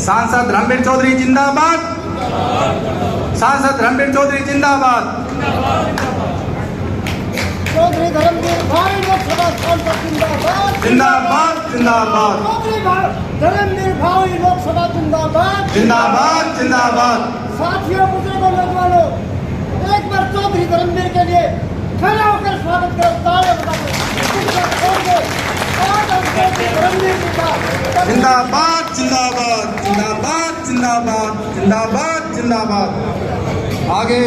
सांसद रणबीर चौधरी जिंदाबाद। सांसद रणबीर चौधरी जिंदाबाद। चौधरी धर्मवीर भाई लोकसभा सांसद जिंदाबाद जिंदाबाद जिंदाबाद। चौधरी धर्मवीर भाई लोकसभा जिंदाबाद जिंदाबाद जिंदाबाद। साथियों, बुजुर्गों, नौजवानों, एक बार चौधरी धर्मवीर के लिए खड़ा होकर स्वागत करो, तालियां बजाकर। जिंदाबाद जिंदाबाद जिंदाबाद जिंदाबाद जिंदाबाद जिंदाबाद। आगे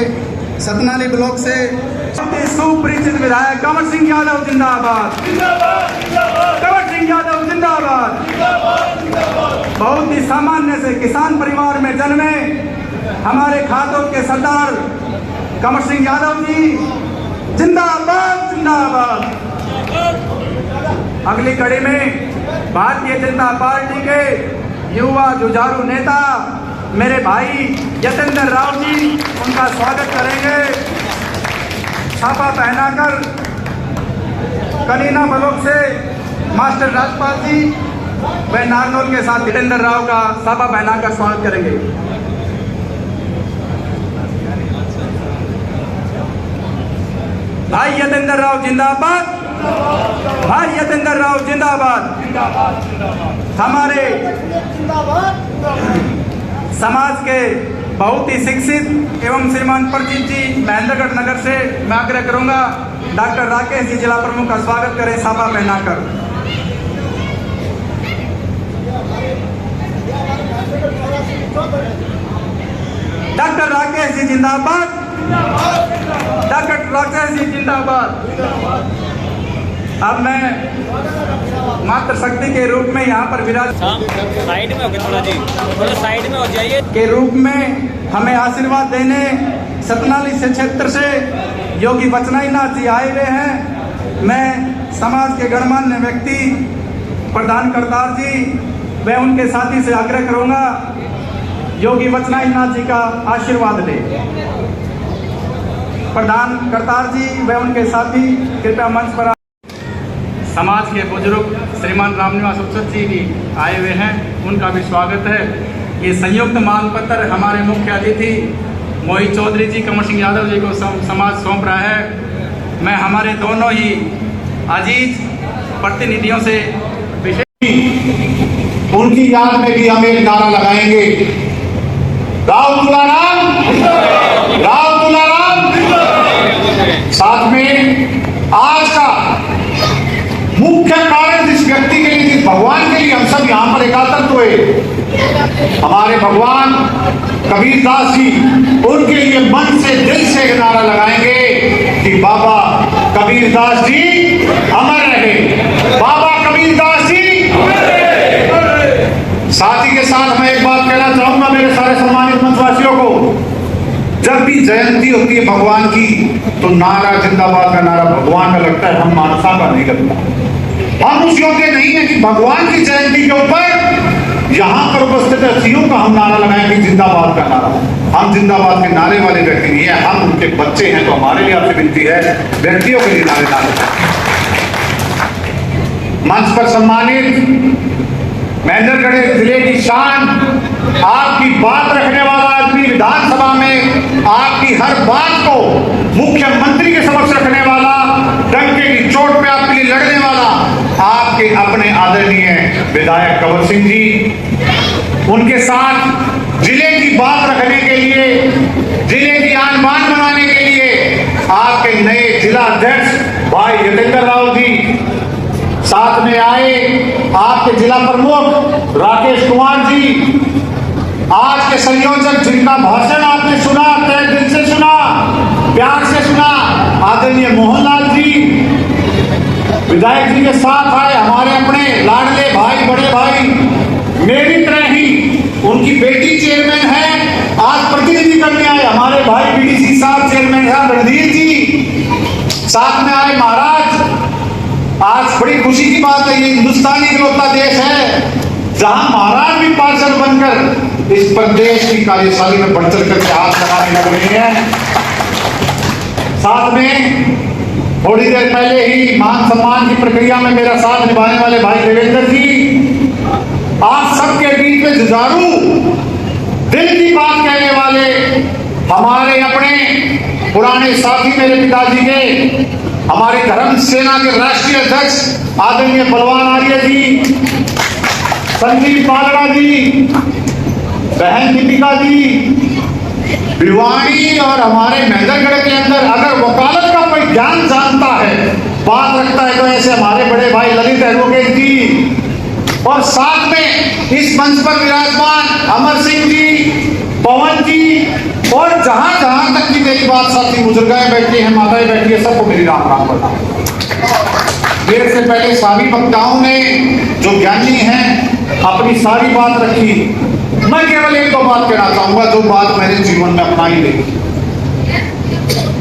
सतनाली ब्लॉक से सुपरिचित विधायक कंवर सिंह यादव जिंदाबाद। कंवर सिंह यादव जिंदाबाद। बहुत ही सामान्य से किसान परिवार में जन्मे हमारे खातों के सरदार कंवर सिंह यादव जी जिंदाबाद जिंदाबाद। अगली कड़ी में भारतीय जनता पार्टी के युवा जुझारू नेता मेरे भाई यतेंद्र राव जी उनका स्वागत करेंगे। छापा पहनाकर कनीना ब्लॉक से मास्टर राजपाल जी व नारनौल के साथ यतेंद्र राव का छापा पहनाकर स्वागत करेंगे। भाई यतेंद्र राव जिंदाबाद। भाई यतेंद्र राव जिंदाबाद। हमारे समाज के बहुत ही शिक्षित एवं श्रीमान प्रजीत जी महेंद्रगढ़ नगर से मैं आग्रह करूंगा डॉक्टर राकेश जी जिला प्रमुख का स्वागत करें साफा पहनाकर। डॉक्टर राकेश जी जिंदाबाद। डॉक्टर राकेश जी जिंदाबाद। अब मैं मातृशक्ति के रूप में यहाँ पर विराज साइड में हो गए, थोड़ा जी थोड़ा साइड में हो जाइए के रूप में हमें आशीर्वाद देने सतनाली से क्षेत्र से योगी बचनाईनाथ जी आए हुए हैं। मैं समाज के गणमान्य व्यक्ति प्रधान करतार जी व उनके साथी से आग्रह करूंगा योगी बचनाईनाथ जी का आशीर्वाद ले। प्रधान करतार जी व उनके साथी कृपया मंच पर। समाज के बुजुर्ग श्रीमान रामनिवास उपसद जी भी आए हुए हैं, उनका भी स्वागत है। ये संयुक्त मांग पत्र हमारे मुख्य अतिथि मोहित चौधरी जी कंवर सिंह यादव जी को समाज सौंप रहा है। मैं हमारे दोनों ही अजीज प्रतिनिधियों से उनकी याद में भी हम एक नारा लगाएंगे, राव तुलाराम, राव तुलाराम। साथ में आज का मुख्य कारण जिस व्यक्ति के लिए, जिस भगवान के लिए हम सब यहाँ पर एकत्रित हुए, हमारे भगवान कबीरदास जी, उनके लिए मन से दिल से एक नारा लगाएंगे कि बाबा कबीरदास जी अमर रहे, बाबा कबीरदास जी। साथ ही के साथ मैं एक बात कहना चाहूंगा मेरे सारे सम्मानित मंचवासियों को, जब भी जयंती होती है भगवान की तो नारा जिंदाबाद का नारा भगवान का लगता है, हम मानसा का नहीं लगता। हम उस योग्य नहीं है कि भगवान की जयंती के ऊपर यहाँ पर उपस्थित हस्तियों का हम नारा लगाएंगे जिंदाबाद का नारा। हम जिंदाबाद के नारे वाले व्यक्ति नहीं है, हम उनके बच्चे हैं। तो हमारे लिए आपसे विनती है व्यक्तियों के लिए नारे नारे। मंच पर सम्मानित महेंद्रगढ़ जिले की शान, आपकी बात रखने वाला आदमी, विधानसभा में आपकी हर बात को मुख्यमंत्री के समक्ष रखने वाला, डंके की चोट पे आपके लिए लड़ने वाला, आपके अपने आदरणीय विधायक कंवर सिंह जी, उनके साथ जिले की बात रखने के लिए, जिले की आन बान बनाने के लिए आपके नए जिला अध्यक्ष भाई यतेंद्र राव जी साथ में आए, आपके जिला प्रमुख राकेश कुमार जी, आज के संयोजक जिनका भाषण आपने सुना, तहे दिल से सुना, प्यार से सुना, आदरणीय मोहनलाल जी विधायक जी के साथ आए, हमारे अपने लाडले भाई, बड़े भाई, मेरी तरह ही उनकी बेटी चेयरमैन है, आज प्रतिनिधि करने आए हमारे भाई बीडीसी साहब चेयरमैन साहब रणधीर जी, साथ में आए महाराज। आज बड़ी खुशी की बात है, ये हिंदुस्तानी इकलौता देश है जहां महाराज भी पार्षद बनकर इस प्रदेश की कार्यशाली में बढ़ चढ़ कर हाथ लगाने लग रहे हैं। साथ में थोड़ी देर पहले ही मान सम्मान की प्रक्रिया में मेरा साथ निभाने वाले भाई देवेंद्र जी, आप सबके बीच में जुझारू, दिल की बात कहने वाले हमारे अपने पुराने साथी मेरे पिताजी के, हमारे धर्म सेना के राष्ट्रीय अध्यक्ष आदरणीय बलवान आर्य जी, संजीव पालड़ा जी, बहन दीपिका जी, भिवानी और हमारे महेंद्रगढ़ के अंदर अगर वकालत का कोई ज्ञान जानता है, बात रखता है, तो ऐसे हमारे बड़े भाई ललित एडवोकेट जी, और साथ में इस मंच पर विराजमान अमर सिंह जी, पवन जी, और जहां जहां तक की मेरी बात साथी बुजुर्गाएं बैठी हैं, माताएं बैठी है, सबको मेरी राम राम प्रणाम। मेरे से पहले सभी वक्ताओं ने जो ज्ञानी हैं अपनी सारी बात रखी। मैं केवल एक दो बात कहना चाहूंगा जो बात मैंने जीवन में अपनाई देखी।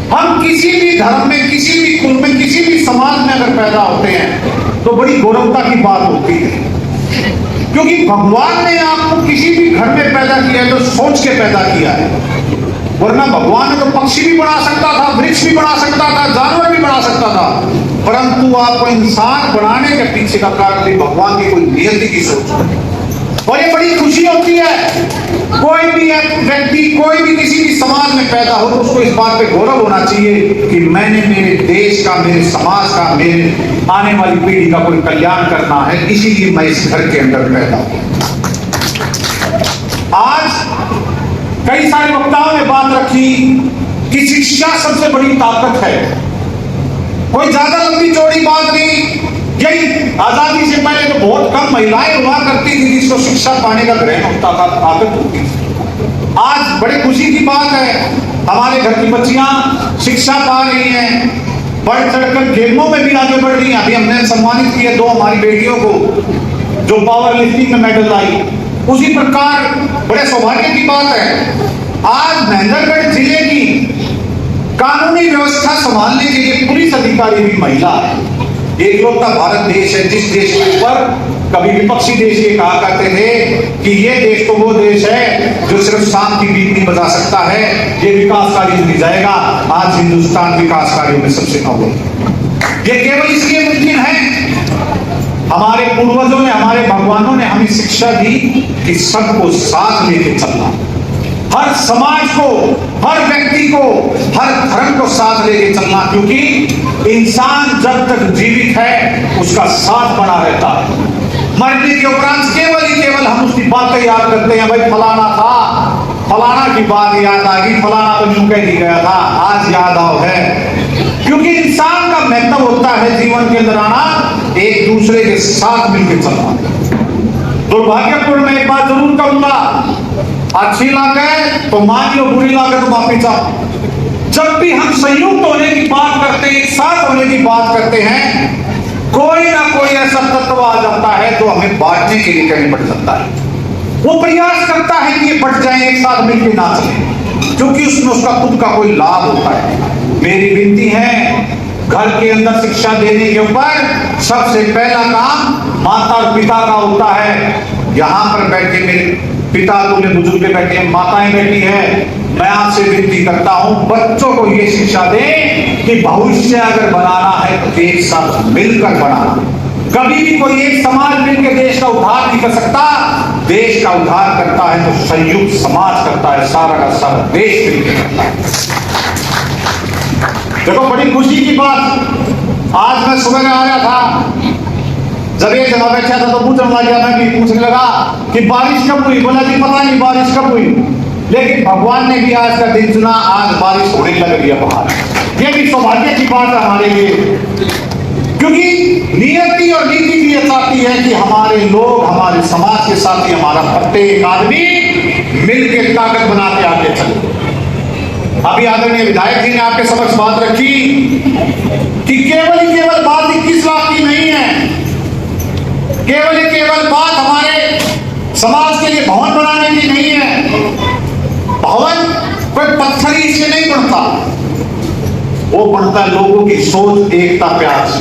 हम किसी भी धर्म में, किसी भी कुल में, किसी भी समाज में अगर पैदा होते हैं तो बड़ी गौरवता की बात होती है, क्योंकि भगवान ने आपको किसी भी घर में पैदा किया है तो सोच के पैदा किया है। वरना भगवान ने तो पक्षी भी बना सकता था, वृक्ष भी बना सकता था, जानवर भी बना सकता था, परंतु आपको इंसान बनाने के पीछे का कारण भी भगवान की कोई नियति की सोच है। और ये बड़ी खुशी होती है, कोई भी व्यक्ति, कोई भी किसी भी समाज में पैदा हो तो उसको इस बात पे गौरव होना चाहिए कि मैंने मेरे देश का, मेरे समाज का, मेरे आने वाली पीढ़ी का कोई कल्याण करना है, इसीलिए मैं इस घर के अंदर पैदा हूं। आज कई सारे वक्ताओं ने बात रखी कि शिक्षा सबसे बड़ी ताकत है। कोई ज्यादा लंबी चौड़ी बात नहीं, यही आजादी से पहले तो बहुत कम महिलाएं हुआ करती थी जिसको शिक्षा पाने का ग्रहण होता था, ताकत होती थी। आज बड़ी खुशी की बात है, हमारे घर की बच्चियां शिक्षा पा रही हैं, बढ़ चढ़कर गेमों में भी आगे बढ़ रही हैं। अभी हमने सम्मानित किए दो हमारी बेटियों को जो पावर लिफ्टिंग में मेडल लाई। उसी प्रकार बड़े सौभाग्य की बात है, आज महेंद्रगढ़ जिले की कानूनी व्यवस्था संभालने के लिए पुलिस अधिकारी भी महिला है। एकलौता भारत देश है जिस देश के ऊपर कभी विपक्षी देश ये कहा करते थे कि ये देश तो वो देश है जो सिर्फ सांप की बीट नहीं बजा सकता है, ये विकास कार्य नहीं जाएगा। आज हिंदुस्तान विकास कार्यों में सबसे अव्वल। ये केवल इसलिए मुमकिन है, हमारे पूर्वजों ने, हमारे भगवानों ने हमें शिक्षा दी कि सबको साथ लेके चलना, हर समाज को, हर व्यक्ति को, हर धर्म को साथ लेके चलना, क्योंकि इंसान जब तक जीवित है उसका साथ बना रहता है। मरने के उपरांत केवल ही केवल हम उसकी बातें याद करते हैं, भाई फलाना था, फलाना की बात याद आ गई, फलाना तो यूं कह दिया था, आज याद आओ है। क्योंकि इंसान का महत्व होता है जीवन के अंदर आना, एक दूसरे के साथ मिलकर चलना। दुर्भाग्यपूर्ण मैं एक बात जरूर कहूंगा, अच्छी लागत तो मान लो, बुरी लागत तो माफी चाहो। जब भी हम संयुक्त होने की बात करते हैं, एक साथ होने की बात करते हैं, कोई ना कोई ऐसा तत्व आ जाता है जो हमें बांटने के लिए कहने पड़ सकता है। वो प्रयास करता है कि ये बट जाए, एक साथ मिलकर ना चले, क्योंकि उसमें उसका खुद का कोई लाभ होता है। मेरी विनती है, घर के अंदर शिक्षा देने के ऊपर सबसे पहला काम माता और पिता का होता है। यहाँ पर बैठे मेरे पिता तुल्य बुजुर्ग बैठे हैं, माताएं बैठी हैं, मैं आपसे विनती करता हूं बच्चों को ये शिक्षा दें कि भविष्य अगर बनाना है तो एक साथ मिलकर बनाना। कभी भी कोई एक समाज मिलकर देश का उद्धार नहीं कर सकता, देश का उद्धार करता है तो संयुक्त समाज करता है, सारा का सारा देश मिलकर करता है। देखो बड़ी खुशी की बात, आज मैं सुबह में आ रहा था, जब एक जगह बैठा था तो पूछने लगा, मैं भी पूछने लगा कि बारिश कब हुई, बोला जी पता नहीं बारिश कब हुई, लेकिन भगवान ने भी आज का दिन चुना, आज बारिश होने लग गई है बाहर। ये भी सौभाग्य की बात है हमारे लिए, क्योंकि नियति और नीति भी ये चाहती है कि हमारे लोग, हमारे समाज के साथ ही हमारा प्रत्येक आदमी मिलकर ताकत बना के आगे चले। अभी आदरणीय विधायक जी ने आपके समक्ष बात रखी कि केवल बात 21 लाख की नहीं है, केवल बात हमारे समाज के लिए भवन बनाने की नहीं है। भवन कोई पत्थर ही से नहीं बनता, वो बनता लोगों की सोच, एकता, प्यार से।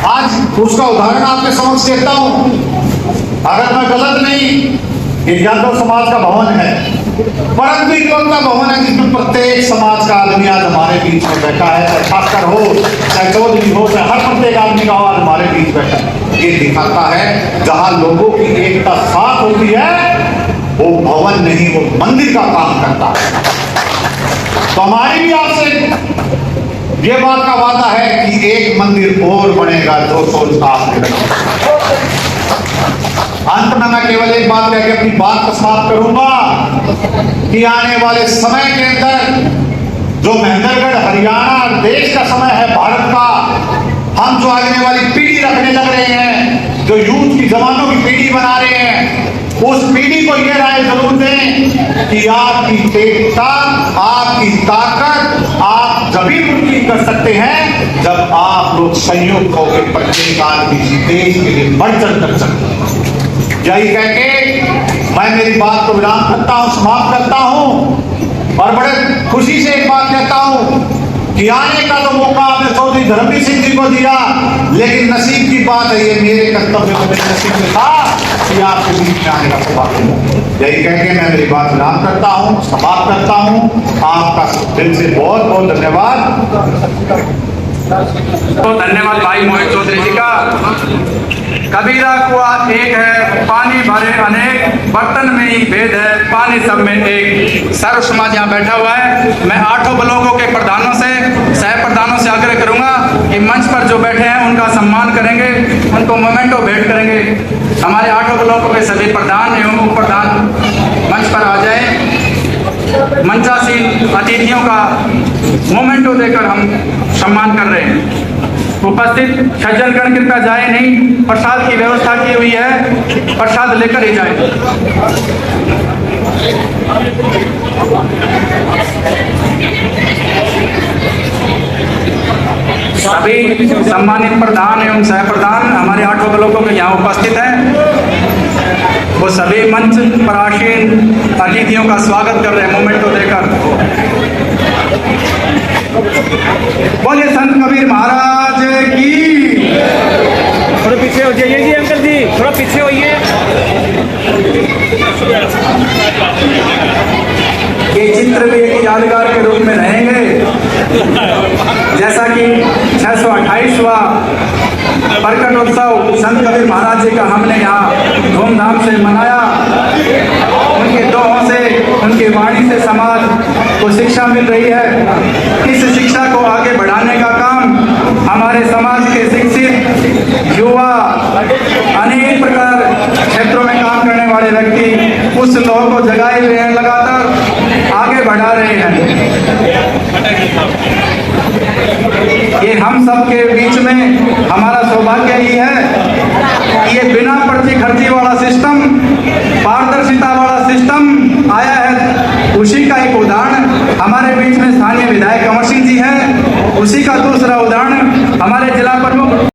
आज उसका उदाहरण आपके समक्ष देता हूं, अगर मैं गलत नहीं, ये यादव समाज का भवन है, परंतु इकलौता भवन है जिसमें प्रत्येक समाज का आदमी आज हमारे बीच में बैठा है, चाहे ठाकर हो, चाहे चौधरी हो, चाहे हर प्रत्येक आदमी का आवाज हमारे बीच बैठा है। ये दिखाता है जहां लोगों की एकता साथ होती है, वो भवन नहीं, वो मंदिर का काम करता है। तो हमारी भी आपसे ये बात का वादा है कि एक मंदिर और बनेगा, जो सोच आपने रखा। अंत में मैं केवल एक बात कह के अपनी बात को समाप्त करूंगा कि आने वाले समय के अंदर जो महेंद्रगढ़ हरियाणा और देश का समय है, भारत का, हम जो आने वाली पीढ़ी रखने लग रहे हैं, जो यूथ की जवानों की पीढ़ी बना रहे हैं, उस पीढ़ी को यह राय जरूर दें कि आपकी तेजता, आपकी ताकत आप जभी मुमकिन कर सकते हैं जब आप लोग संयुक्त होकर प्रत्येक आदमी देश के लिए बढ़ चढ़ कर सकते हैं। यही कह के मैं मेरी बात को विराम करता हूं, समाप्त करता हूं और बड़े खुशी से एक बात कहता हूं कि आने का तो मौका आपने चौधरी धर्मवीर सिंह जी को दिया, लेकिन नसीब की बात है, ये मेरे कर्तव्य में मेरे नसीब में था कि आपके बीच में आने का सौभाग्य मिला। यही कह के मैं मेरी बात विराम करता हूं, समाप्त करता हूं। आपका दिल से बहुत बहुत धन्यवाद। तो धन्यवाद भाई मोहित चौधरी जी का। कबीरा कुआ एक है, पानी भरे अनेक, बर्तन में ही भेद है, पानी सब में एक। सर्व समाज यहाँ बैठा हुआ है। मैं 8 ब्लॉकों के प्रधानों से, सह प्रधानों से आग्रह करूंगा कि मंच पर जो बैठे हैं उनका सम्मान करेंगे, उनको मोमेंटो भेंट करेंगे। हमारे 8 ब्लॉकों के सभी प्रधान एवं उप प्रधान मंच पर आ जाए। मंचासीन अतिथियों का मोमेंटो देकर हम सम्मान कर रहे हैं। उपस्थित सज्जनगण कृपया जाए नहीं, प्रसाद की व्यवस्था की हुई है, प्रसाद लेकर ही जाए। सभी सम्मानित प्रधान एवं सह प्रधान हमारे 8 ब्लॉकों के यहाँ उपस्थित हैं, वो सभी मंच पर आसीन अतिथियों का स्वागत कर रहे हैं मोमेंटो देकर। बोलिए संत कबीर महाराज की। थोड़ा पीछे हो जाइए जी अंकल जी, थोड़ा पीछे होइए। ये चित्र भी एक यादगार के रूप में रहेंगे, जैसा कि 628वां प्रकट उत्सव संत कबीर महाराज जी का हमने यहाँ धूमधाम से मनाया। उनके दोहों से, उनकी वाणी से समाज को शिक्षा मिल रही है। इस शिक्षा को आगे बढ़ाने का काम हमारे समाज के शिक्षित युवा, अनेक प्रकार क्षेत्रों में काम करने वाले व्यक्ति उस लोगों को जगाए हुए हैं, लगातार आगे बढ़ा रहे हैं। ये हम सब के बीच में हमारा सौभाग्य ही है कि ये बिना पर्ची खर्ची वाला सिस्टम, पारदर्शिता वाला सिस्टम आया है। उसी का एक उदाहरण हमारे बीच में स्थानीय विधायक कंवर सिंह जी हैं, उसी का दूसरा उदाहरण हमारे जिला प्रमुख